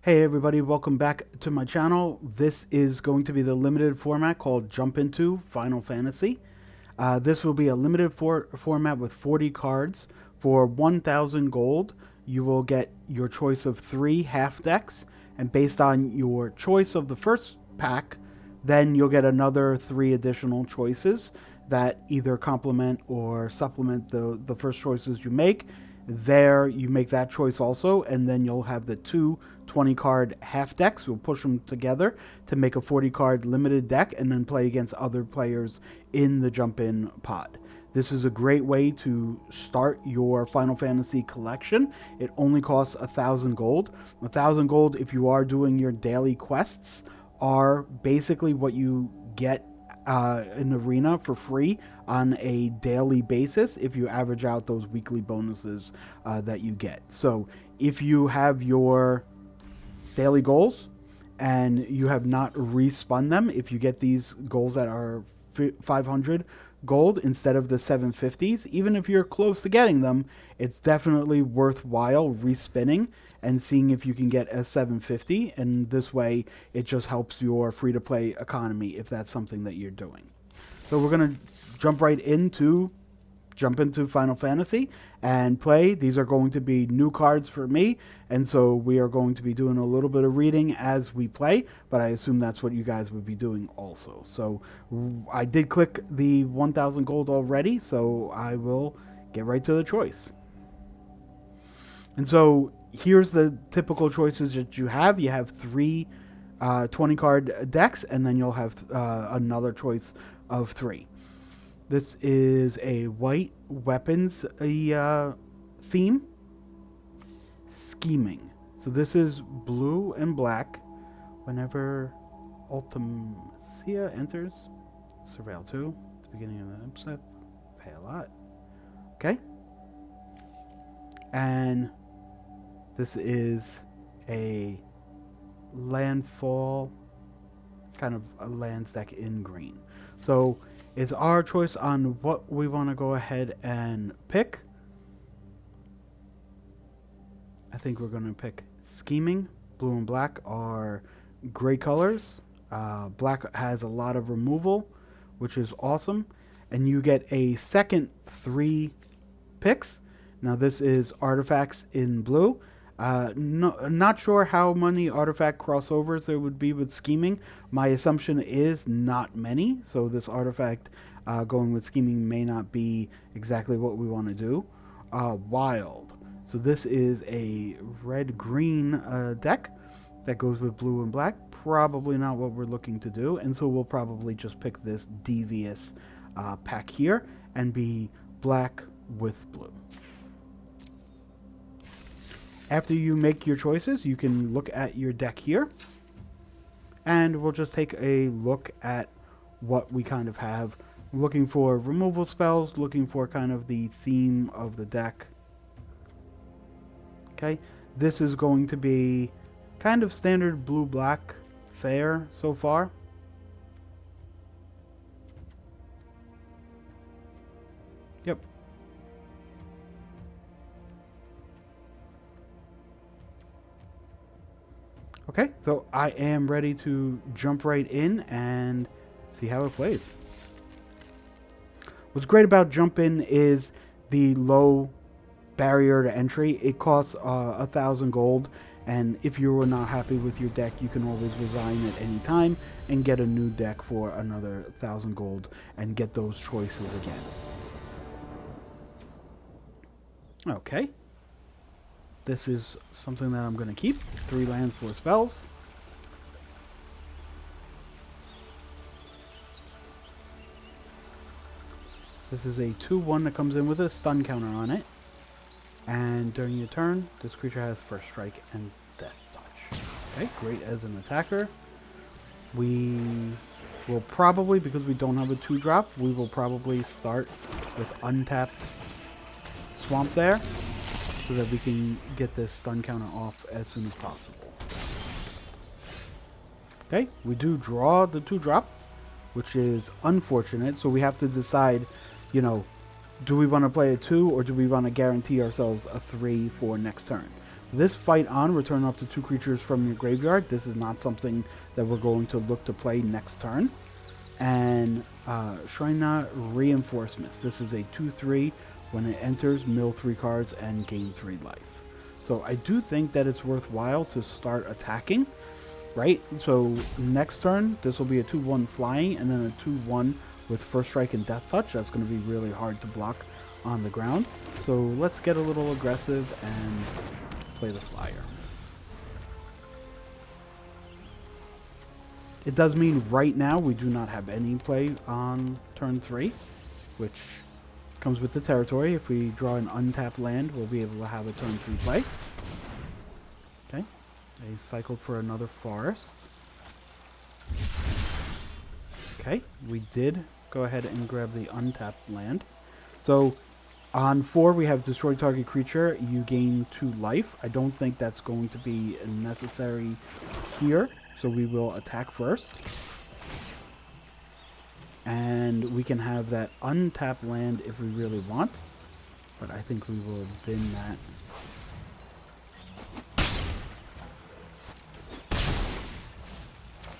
Hey everybody, welcome back to my channel. This is going to be the limited format called Jump Into Final Fantasy. This will be a limited format with 40 cards. For 1,000 gold, you will get your choice of 3 half decks, and based on your choice of the first pack, then you'll get another 3 additional choices that either complement or supplement the first choices you make. There you make that choice also, and then you'll have the two 20 card half decks. We'll push them together to make a 40 card limited deck and then play against other players in the jump in pod. This is a great way to start your Final Fantasy collection. It only costs 1,000 gold. 1,000 gold, if you are doing your daily quests, are basically what you get in Arena for free on a daily basis if you average out those weekly bonuses that you get. So if you have your daily goals and you have not respun them, if you get these goals that are 500 gold instead of the 750s, even if you're close to getting them, it's definitely worthwhile respinning and seeing if you can get a 750, and this way it just helps your free-to-play economy if that's something that you're doing. So we're going to jump into Final Fantasy and play. These are going to be new cards for me, and so we are going to be doing a little bit of reading as we play, but I assume that's what you guys would be doing also. So I did click the 1,000 gold already, so I will get right to the choice. And so here's the typical choices that you have. You have 3 20 card decks, and then you'll have another choice of 3. This is a white weapons theme. Scheming. So this is blue and black. Whenever Ultimacia enters, Surveil 2, at the beginning of the episode, pay a lot. Okay. And this is a landfall, kind of a lands deck in green. So it's our choice on what we want to go ahead and pick. I think we're going to pick Scheming. Blue and black are gray colors. Black has a lot of removal, which is awesome. And you get a second 3 picks. Now this is artifacts in blue. Not sure how many artifact crossovers there would be with Scheming. My assumption is not many, so this artifact going with Scheming may not be exactly what we want to do. Wild. So this is a red-green deck that goes with blue and black. Probably not what we're looking to do, and so we'll probably just pick this devious pack here and be black with blue. After you make your choices, you can look at your deck here, and we'll just take a look at what we kind of have. Looking for removal spells, looking for kind of the theme of the deck. Okay, this is going to be kind of standard blue-black fare so far. Yep. Okay, so I am ready to jump right in and see how it plays. What's great about Jump In is the low barrier to entry. It costs 1,000 gold, and if you were not happy with your deck, you can always resign at any time and get a new deck for another 1,000 gold and get those choices again. Okay. This is something that I'm going to keep. 3 lands, 4 spells. This is a 2/1 that comes in with a stun counter on it. And during your turn, this creature has first strike and death touch. Okay, great as an attacker. We will probably, because we don't have a 2-drop, we will probably start with untapped Swamp there, so that we can get this stun counter off as soon as possible. Okay, we do draw the 2-drop, which is unfortunate, so we have to decide, you know, do we want to play a 2 or do we want to guarantee ourselves a 3 for next turn? This fight on, return up to 2 creatures from your graveyard. This is not something that we're going to look to play next turn. And Shrine Reinforcements. This is a 2/3. When it enters, mill 3 cards and gain 3 life. So I do think that it's worthwhile to start attacking, right? So next turn, this will be a 2/1 flying, and then a 2/1 with First Strike and Death Touch. That's going to be really hard to block on the ground. So let's get a little aggressive and play the flyer. It does mean right now we do not have any play on turn 3, which comes with the territory. If we draw an untapped land, we'll be able to have a turn 3 play. Okay, they cycled for another forest. Okay, we did go ahead and grab the untapped land. So on 4, we have destroy target creature. You gain 2 life. I don't think that's going to be necessary here, so we will attack first. And we can have that untapped land if we really want, but I think we will bin that.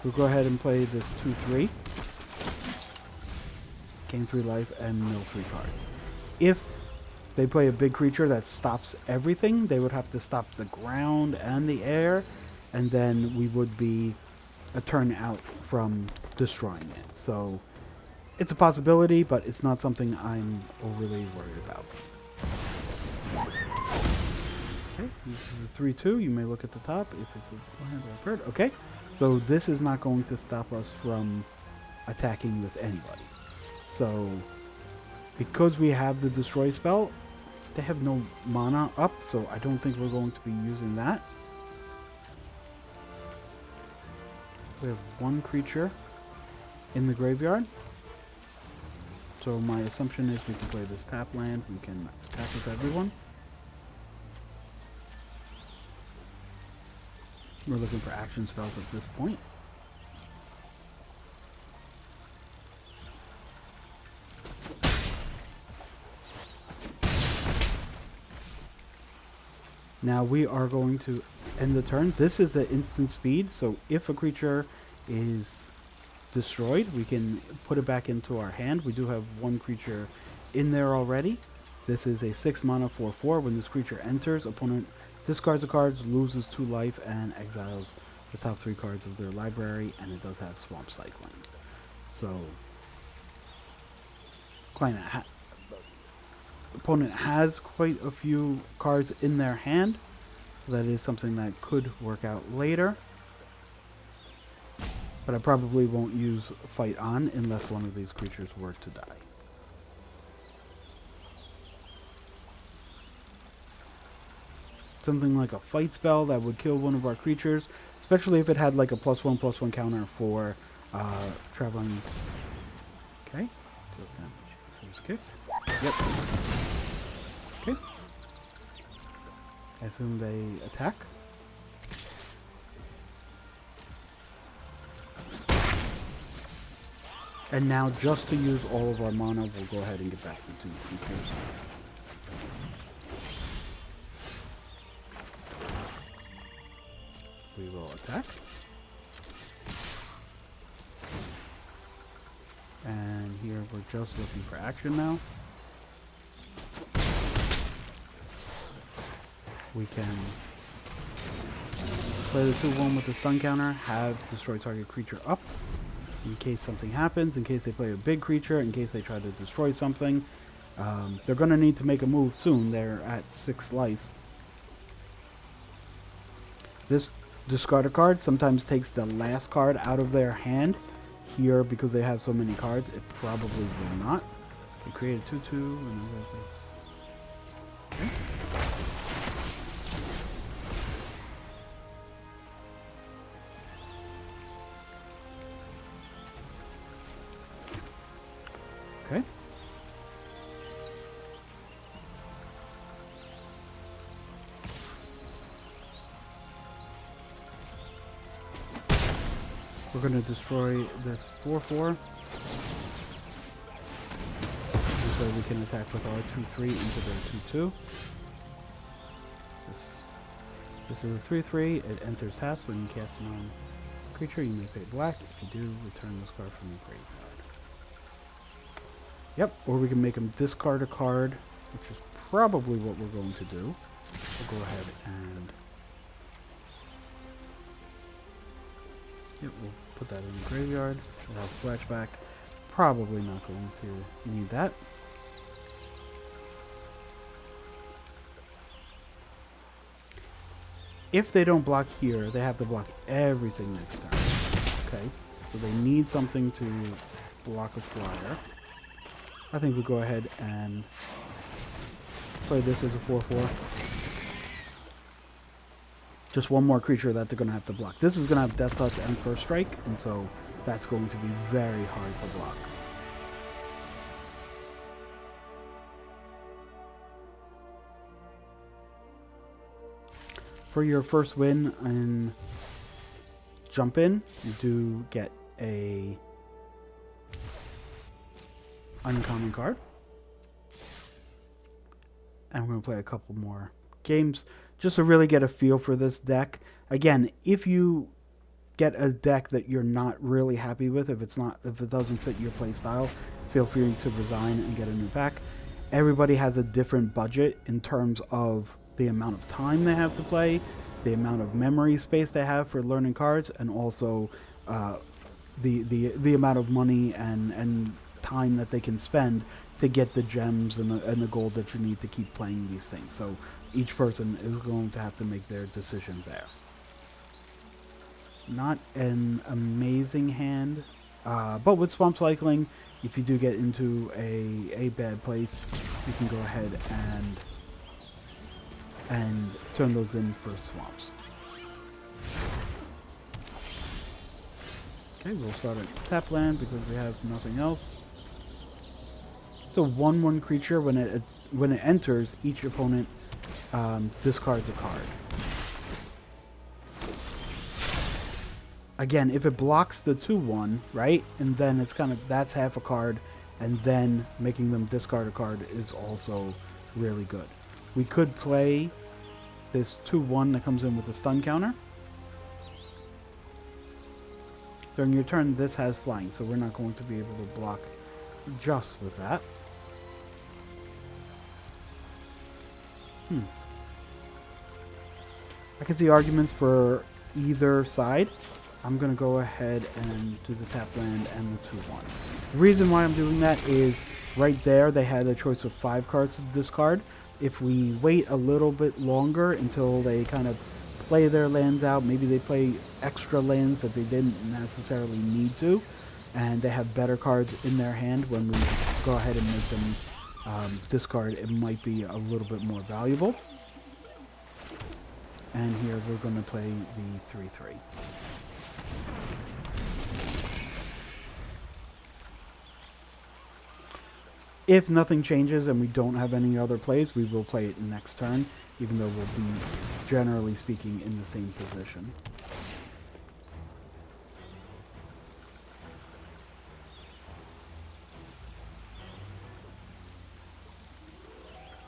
We'll go ahead and play this 2/3. Gain 3 life and mill 3 cards. If they play a big creature that stops everything, they would have to stop the ground and the air, and then we would be a turn out from destroying it. So it's a possibility, but it's not something I'm overly worried about. Okay, this is a 3/2. You may look at the top if it's a land or a bird. Okay, so this is not going to stop us from attacking with anybody. So because we have the destroy spell, they have no mana up, so I don't think we're going to be using that. We have 1 creature in the graveyard. So my assumption is we can play this tap land, we can attack with everyone. We're looking for action spells at this point. Now we are going to end the turn. This is an instant speed, so if a creature is destroyed, we can put it back into our hand. We do have 1 creature in there already. This is a 6 mana 4/4. When this creature enters, opponent discards the cards, loses 2 life, and exiles the top 3 cards of their library, and it does have swamp cycling. So opponent has quite a few cards in their hand, so that is something that could work out later. But I probably won't use fight on unless one of these creatures were to die. Something like a fight spell that would kill one of our creatures, especially if it had like a +1/+1 counter for traveling. Okay, deals damage. First kick. Yep. Okay. I assume they attack. And now, just to use all of our mana, we'll go ahead and get back to 2 creatures. We will attack. And here we're just looking for action now. We can play the 2/1 with the stun counter, have destroy target creature up in case something happens, in case they play a big creature, in case they try to destroy something. They're going to need to make a move soon. They're at 6 life. This discard a card sometimes takes the last card out of their hand. Here, because they have so many cards, it probably will not. They create a 2/2 and okay. Okay. We're going to destroy this 4/4. So we can attack with our 2/3 into their 2/2. This is a 3/3. It enters tap, so when you cast a non-creature, you may pay black. If you do, return this card from your graveyard. Yep, or we can make him discard a card, which is probably what we're going to do. We'll go ahead and... Yep, we'll put that in the graveyard. We'll have flashback. Probably not going to need that. If they don't block here, they have to block everything next turn. Okay, so they need something to block a flyer. I think we'll go ahead and play this as a 4/4. Just one more creature that they're going to have to block. This is going to have Death Touch and First Strike, and so that's going to be very hard to block. For your first win in Jump In, you do get a uncommon card. And we're going to play a couple more games just to really get a feel for this deck. Again, if you get a deck that you're not really happy with, if it doesn't fit your play style, feel free to resign and get a new pack. Everybody has a different budget in terms of the amount of time they have to play, the amount of memory space they have for learning cards, and also the amount of money and time that they can spend to get the gems and the gold that you need to keep playing these things. So each person is going to have to make their decision there. Not an amazing hand, but with Swamp Cycling, if you do get into a bad place, you can go ahead and turn those in for swamps. Okay, we'll start at tap land because we have nothing else. So 1/1 creature, when it enters, each opponent discards a card. Again, if it blocks the 2/1, right, and then it's that's half a card, and then making them discard a card is also really good. We could play this 2/1 that comes in with a stun counter. During your turn, this has flying, so we're not going to be able to block just with that. I can see arguments for either side. I'm going to go ahead and do the tap land and the 2/1. The reason why I'm doing that is right there they had a choice of 5 cards to discard. If we wait a little bit longer until they kind of play their lands out, maybe they play extra lands that they didn't necessarily need to, and they have better cards in their hand, when we go ahead and make them discard, it might be a little bit more valuable. And here we're going to play the 3/3. If nothing changes and we don't have any other plays, we will play it next turn, even though we'll be, generally speaking, in the same position.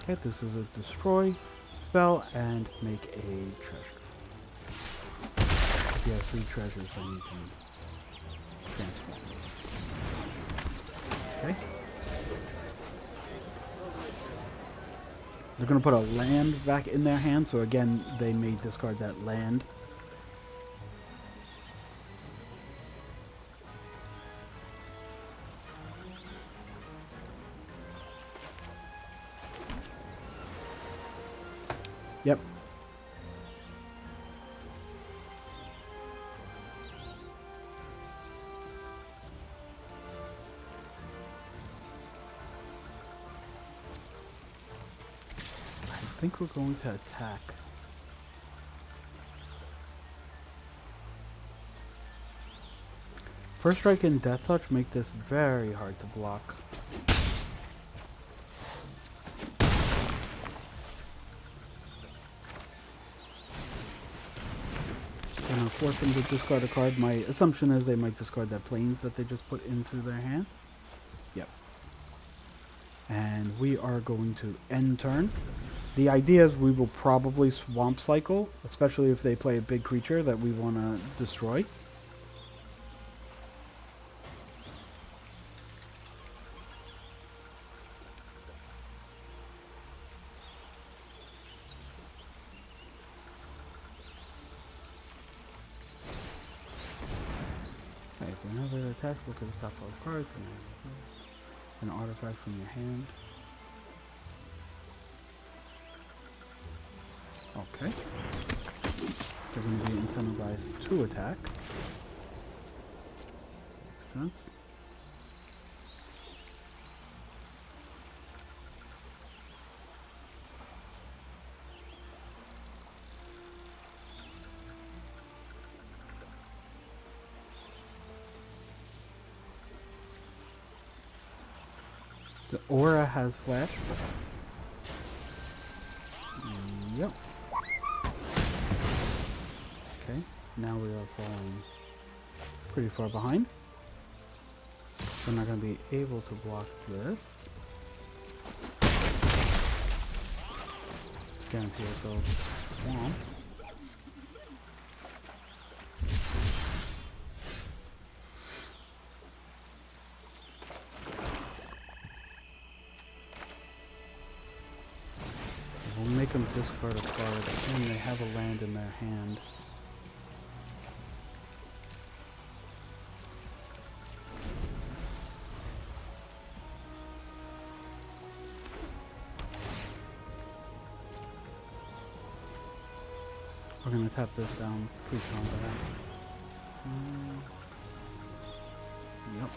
Okay, this is a destroy spell and make a treasure. If you have 3 treasures, then you can transform. Okay. They're going to put a land back in their hand, so again, they may discard that land. Yep. I think we're going to attack. First Strike and Death Touch make this very hard to block. Gonna force them to discard a card. My assumption is they might discard that plains that they just put into their hand. Yep. And we are going to end turn. The idea is we will probably swamp cycle, especially if they play a big creature that we want to destroy. Okay, if another attack, look at the top 5 cards. An artifact from your hand. Okay. They're going to be incentivized to attack. Makes sense. The aura has flash. Yep. Okay, now we are falling pretty far behind. We're not going to be able to block this. Guarantee ourselves swamp. We'll make them discard a card, and they have a land in their hand. We're going to tap this down, pretty strong for that. Yep.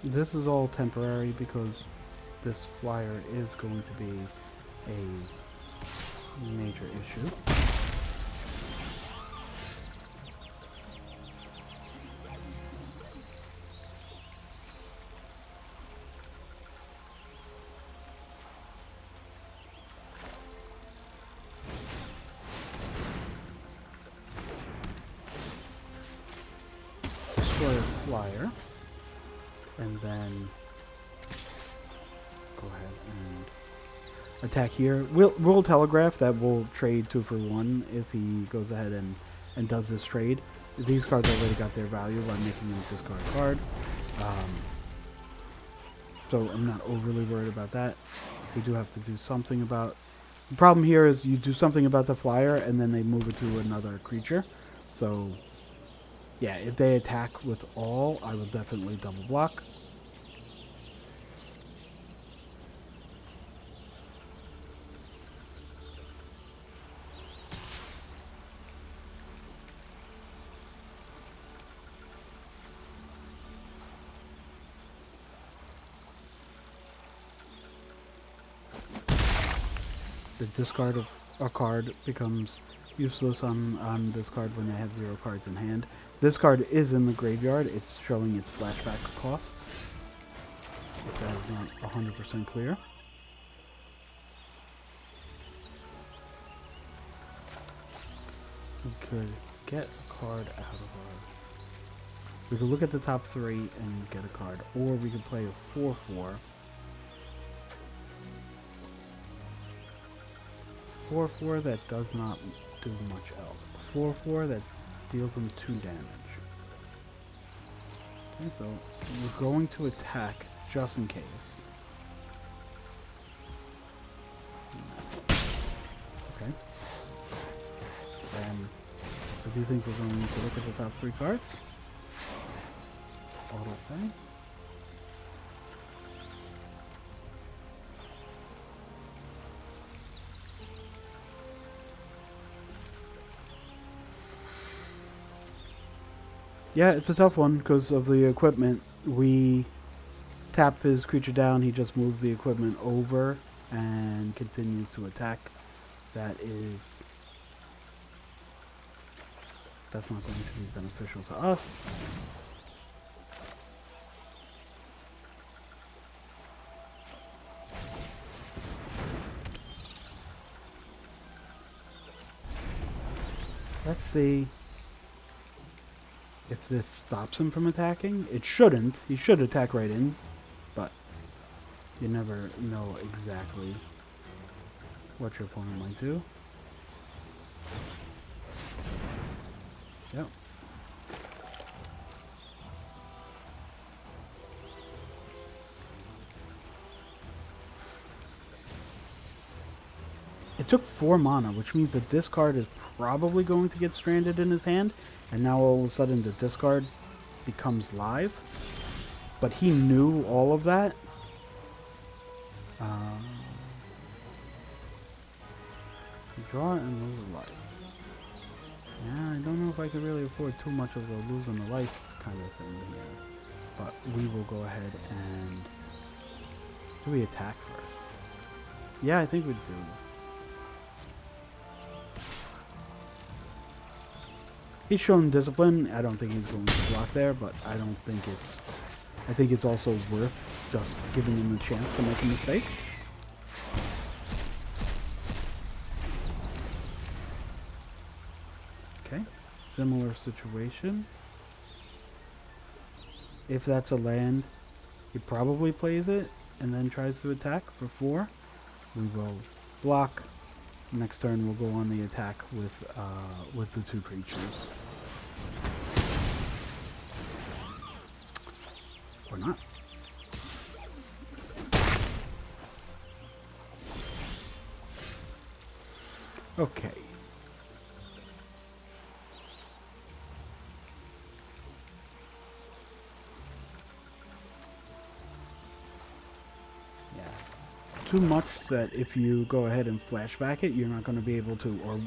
This is all temporary because this flyer is going to be a major issue. Destroy a flyer. And then go ahead and attack here. We'll telegraph that we'll trade 2 for 1 if he goes ahead and does this trade. These cards already got their value by making him discard a card. So I'm not overly worried about that. We do have to do something about... The problem here is you do something about the flyer and then they move it to another creature. So... yeah, if they attack with all, I will definitely double block. The discard of a card becomes useless on this card when they have 0 cards in hand. This card is in the graveyard. It's showing its flashback cost. If that is not 100% clear. We could get a card out of our... We could look at the top 3 and get a card. Or we could play a 4-4. 4-4 that does not do much else. 4-4 that deals them 2 damage. Okay, so we're going to attack just in case. Okay. And I do think we're going to look at the top 3 cards. Auto play. Yeah, it's a tough one because of the equipment. We tap his creature down, he just moves the equipment over and continues to attack. That's not going to be beneficial to us. Let's see if this stops him from attacking. It shouldn't. He should attack right in, but you never know exactly what your opponent might do. Yep. It took 4 mana, which means that this card is probably going to get stranded in his hand, and now all of a sudden the discard becomes live. But he knew all of that. Draw and lose a life. Yeah, I don't know if I could really afford too much of a losing a life kind of thing here. But we will go ahead and... do we attack first? Yeah, I think we do. He's shown discipline. I don't think he's going to block there, but I don't think it's... I think it's also worth just giving him the chance to make a mistake. Okay, similar situation. If that's a land, he probably plays it and then tries to attack for 4. We will block. Next turn we'll go on the attack with the 2 creatures. Or not. Okay. Yeah. Too much that if you go ahead and flashback it, you're not going to be able to, or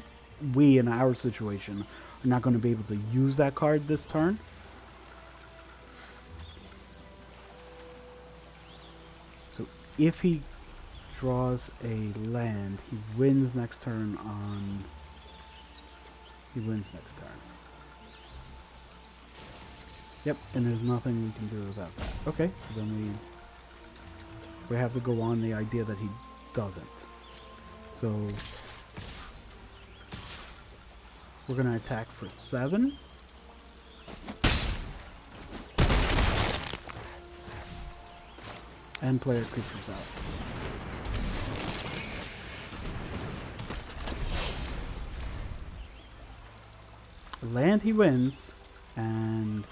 we in our situation are not going to be able to use that card this turn. So if he draws a land, he wins next turn on... he wins next turn. Yep, and there's nothing we can do about that. Okay, so then we have to go on the idea that he doesn't. So we're going to attack for 7. And play our creatures out. Land he wins, and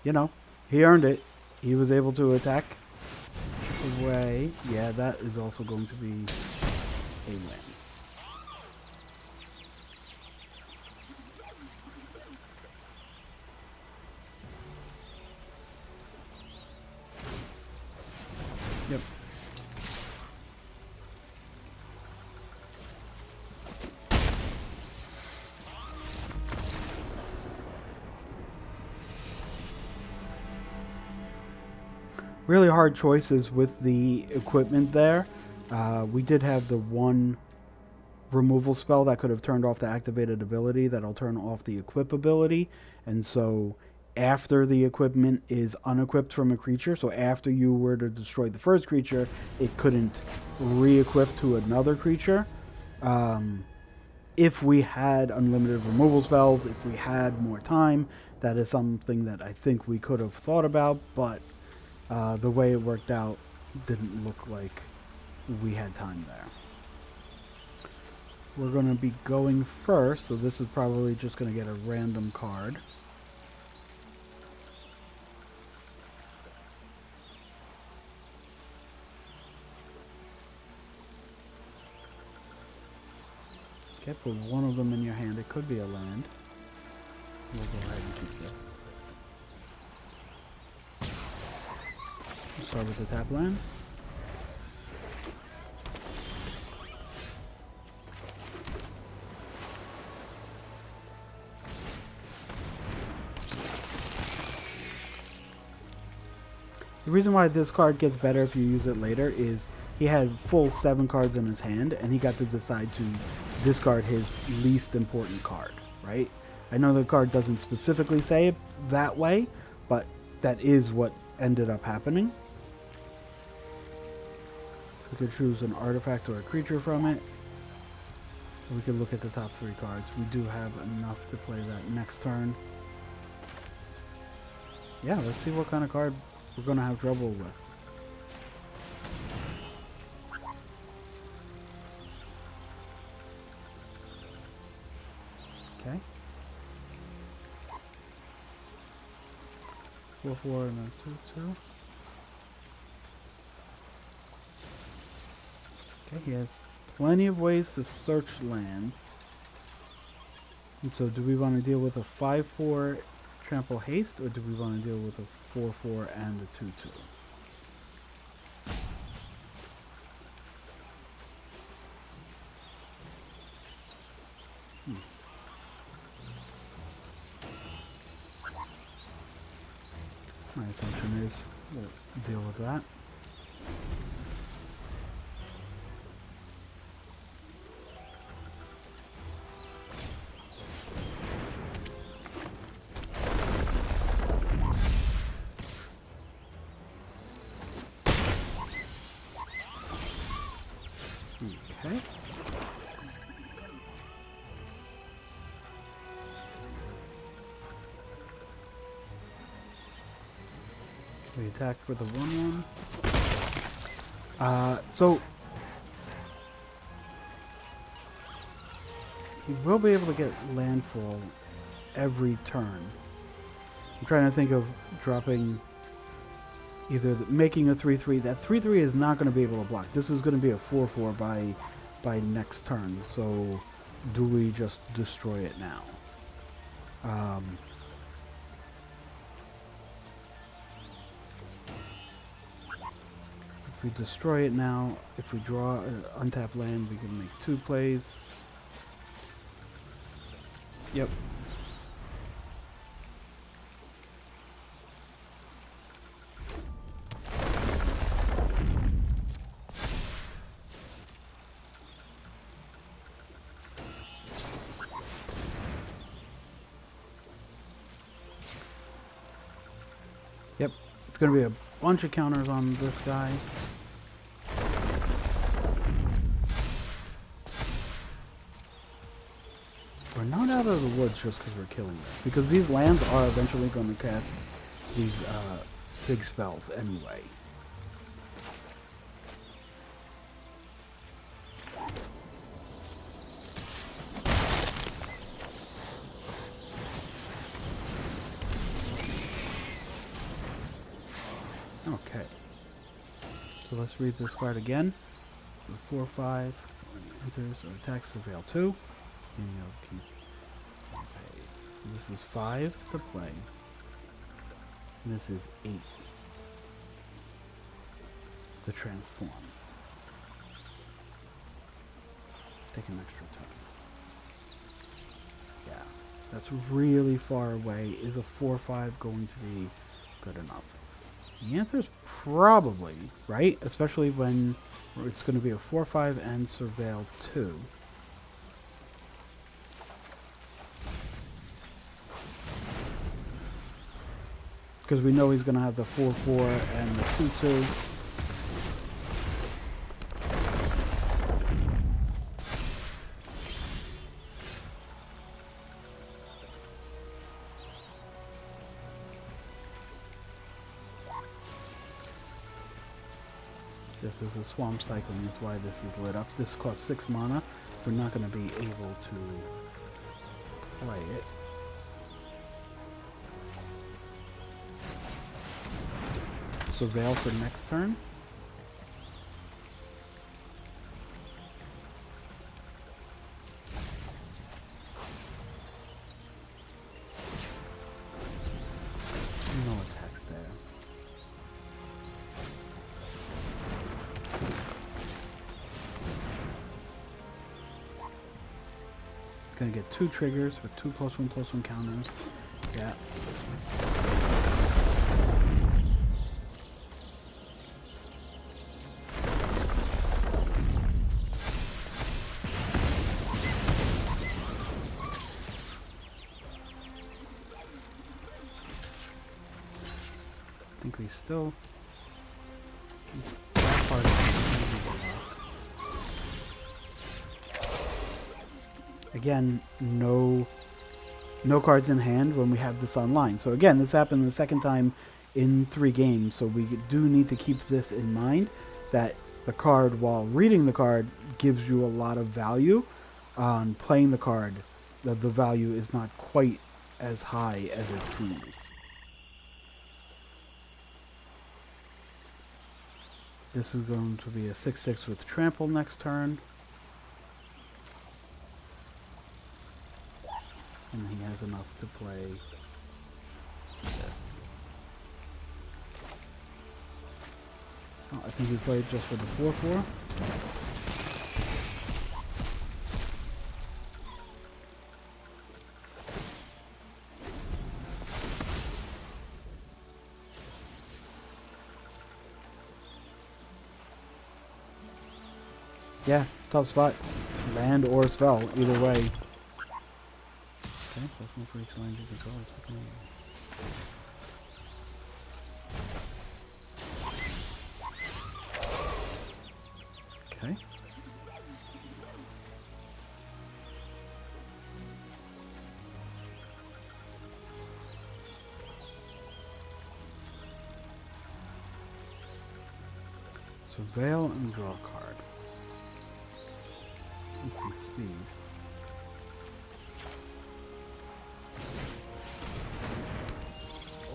you know, he earned it. He was able to attack away. Yeah, that is also going to be a win. Yep. Really hard choices with the equipment there. We did have the one removal spell that could have turned off the activated ability that'll turn off the equip ability, and so after the equipment is unequipped from a creature, so after you were to destroy the first creature, it couldn't re-equip to another creature. If we had unlimited removal spells, if we had more time, that is something that I think we could have thought about, but the way it worked out didn't look like we had time there. We're going to be going first, so this is probably just going to get a random card. Okay, put one of them in your hand. It could be a land. We'll go ahead and keep this. We'll start with the tap land. The reason why this card gets better if you use it later is he had full 7 cards in his hand, and he got to decide to discard his least important card, right? I know the card doesn't specifically say it that way, but that is what ended up happening. We could choose an artifact or a creature from it. We could look at the top 3 cards. We do have enough to play that next turn. Yeah, let's see what kind of card we're going to have trouble with. Okay. 4/4 and a 2/2. Okay, he has plenty of ways to search lands. And so do we want to deal with a 5/4 trample haste, or do we want to deal with a 4/4 and a 2/2? My assumption is we'll deal with that. Okay. We attack for the 1/1. So he will be able to get landfall every turn. I'm trying to think of dropping either making a 3/3. That 3/3 is not going to be able to block. This is going to be a 4/4 by next turn. So do we just destroy it now? If we destroy it now, if we draw an untapped land, we can make 2 plays. Yep. Yep. It's going to be a bunch of counters on this guy. We're not out of the woods just because we're killing this, because these lands are eventually going to cast these big spells anyway. Okay. So let's read this card again. 4/5 enters or attacks Surveil 2. Upkeep. Okay. So this is 5 to play. And this is 8 to transform. Take an extra turn. Yeah. That's really far away. Is a 4/5 going to be good enough? The answer is probably, right? Especially when it's going to be a 4/5 and Surveil 2. Because we know he's going to have the 4/4 and the 2/2. This is a swamp cycling, that's why this is lit up. This costs 6 mana. We're not going to be able to play it. Surveil for next turn. No attacks there. It's going to get 2 triggers with 2 +1/+1 counters. Yeah. I think we still that part is again, no cards in hand when we have this online. So again, this happened the second time in 3 games, so we do need to keep this in mind, that the card, while reading the card, gives you a lot of value. On playing the card, the value is not quite as high as it seems. This is going to be a 6/6 with trample next turn. And he has enough to play this. Oh, I think he played just for the 4/4. Yeah, tough spot. Land or spell, either way. Okay, plus 1 for each land you control. Okay. Surveil and draw a card. Let's see speed.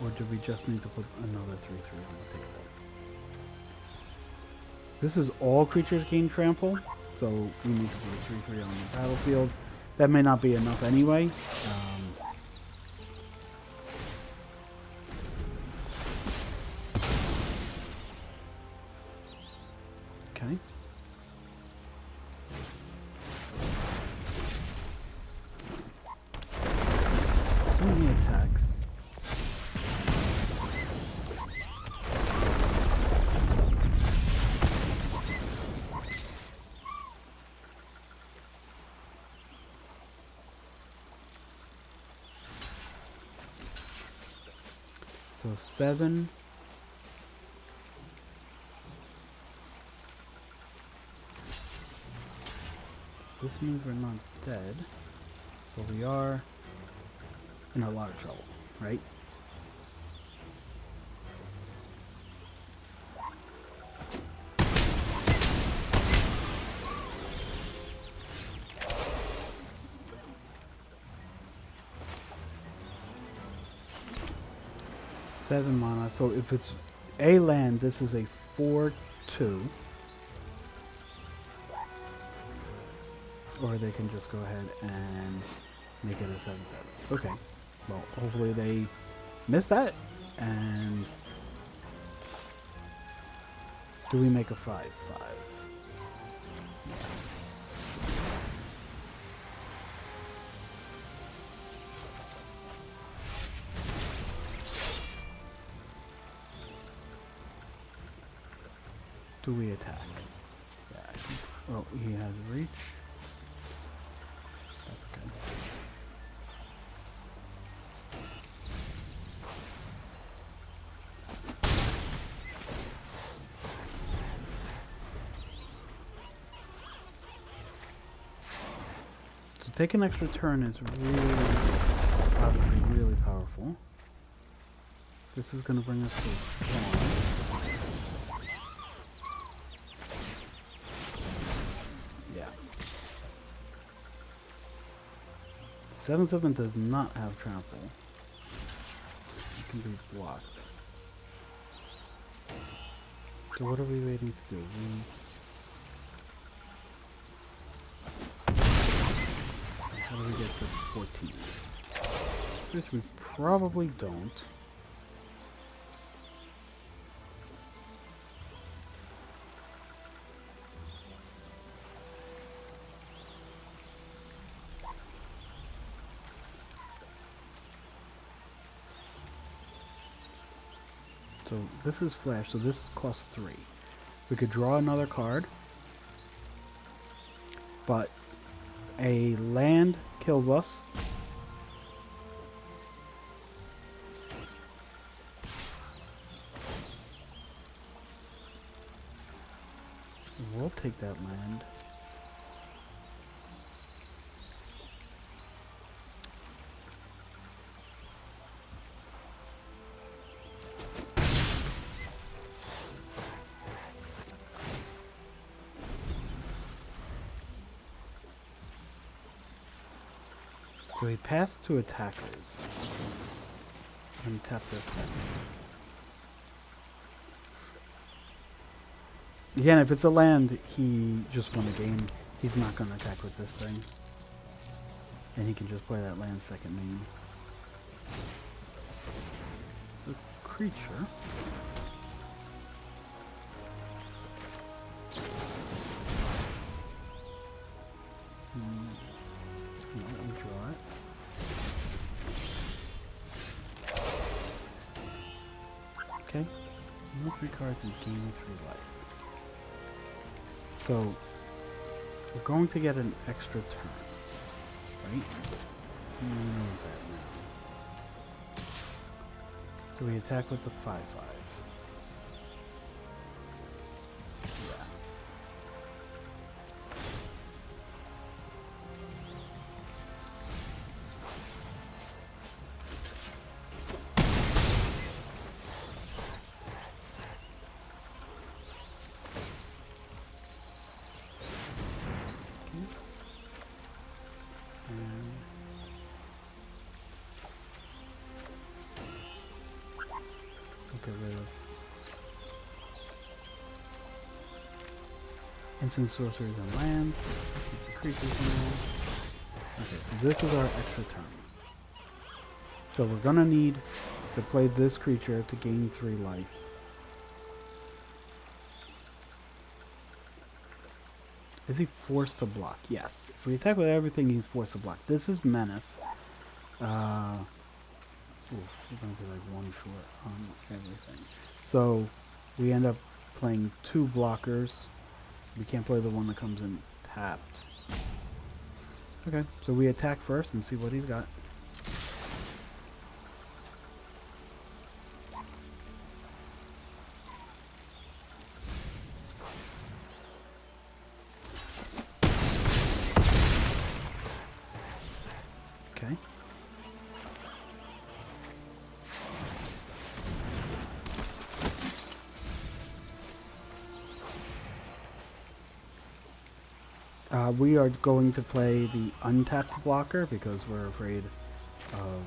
Or do we just need to put another 3/3 on the table? This is all creatures gain trample, so we need to put a 3/3 on the battlefield. That may not be enough anyway. Okay. So many attacks. So 7. This means we're not dead, but we are in a lot of trouble, right? Seven mana. So if it's a land, this is a 4/2. Or they can just go ahead and make it a 7/7. Okay. Well, hopefully they miss that. And do we make a 5/5? Do we attack? Yeah, I think. Well, he has reach. That's okay. So take an extra turn is really, obviously really powerful. This is going to bring us to 1. Yeah. 7/7 does not have trample. It can be blocked. So what are we waiting to do? How do we get to 14? Which we probably don't. So this is flash, so this costs 3. We could draw another card, but a land kills us. We'll take that land. Do we pass to attackers? And tap this thing. Again, if it's a land, he just won the game. He's not going to attack with this thing. And he can just play that land second main. It's a creature. Let me draw it. Okay. Move 3 cards and gain 3 life. So, we're going to get an extra turn, right? Who knows that now? Do we attack with the 5/5? Yeah. Get rid of instant sorceries and lands. Keep the creatures in there. Okay, so this is our extra turn. So we're gonna need to play this creature to gain 3 life. Is he forced to block? Yes. If we attack with everything, he's forced to block. This is Menace. We're going to be like 1 short on everything. So we end up playing 2 blockers. We can't play the one that comes in tapped. Okay, so we attack first and see what he's got. Okay. We are going to play the untapped blocker because we're afraid of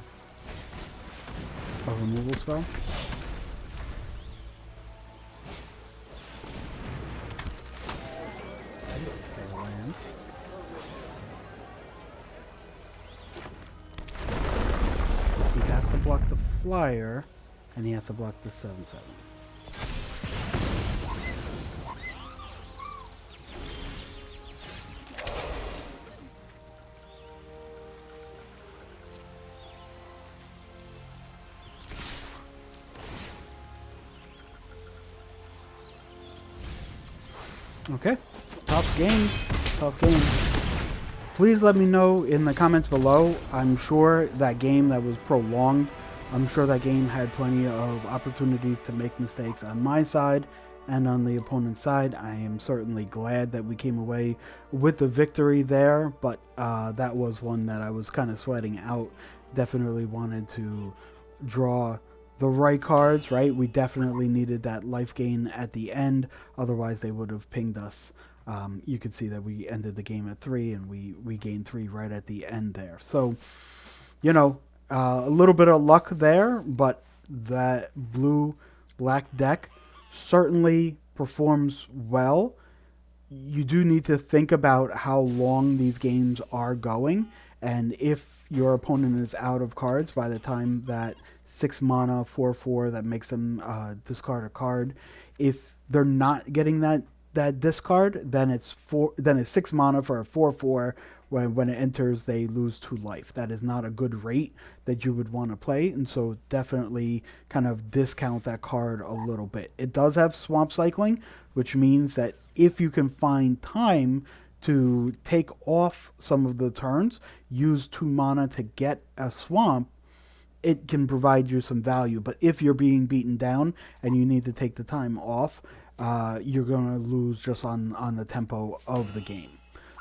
a removal spell. Okay, land. He has to block the flyer, and he has to block the 7/7. Okay, tough game, tough game. Please let me know in the comments below. I'm sure that game that was prolonged, I'm sure that game had plenty of opportunities to make mistakes on my side and on the opponent's side. I am certainly glad that we came away with the victory there, but that was one that I was kind of sweating out. Definitely wanted to draw the right cards, right? We definitely needed that life gain at the end. Otherwise, they would have pinged us. You could see that we ended the game at 3, and we gained 3 right at the end there. So, you know, a little bit of luck there, but that blue-black deck certainly performs well. You do need to think about how long these games are going, and if your opponent is out of cards by the time that 6 mana 4/4 that makes them discard a card, if they're not getting that discard, then it's 6 mana for a 4/4. When it enters, they lose 2 life. That is not a good rate that you would want to play, and so definitely kind of discount that card a little bit. It does have swamp cycling, which means that if you can find time to take off some of the turns, use 2 mana to get a swamp, it can provide you some value. But if you're being beaten down and you need to take the time off, you're going to lose just on the tempo of the game.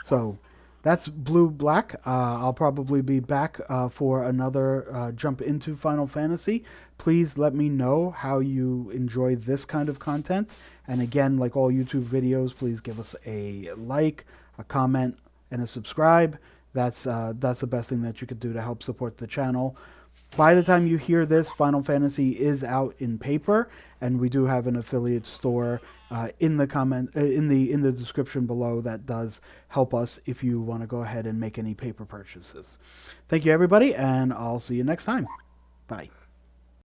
So that's blue-black. I'll probably be back for another jump into Final Fantasy. Please let me know how you enjoy this kind of content. And again, like all YouTube videos, please give us a like, a comment, and a subscribe. that's the best thing that you could do to help support the channel. By the time you hear this, Final Fantasy is out in paper, and we do have an affiliate store in the description below that does help us if you want to go ahead and make any paper purchases. Thank you, everybody, and I'll see you next time. Bye.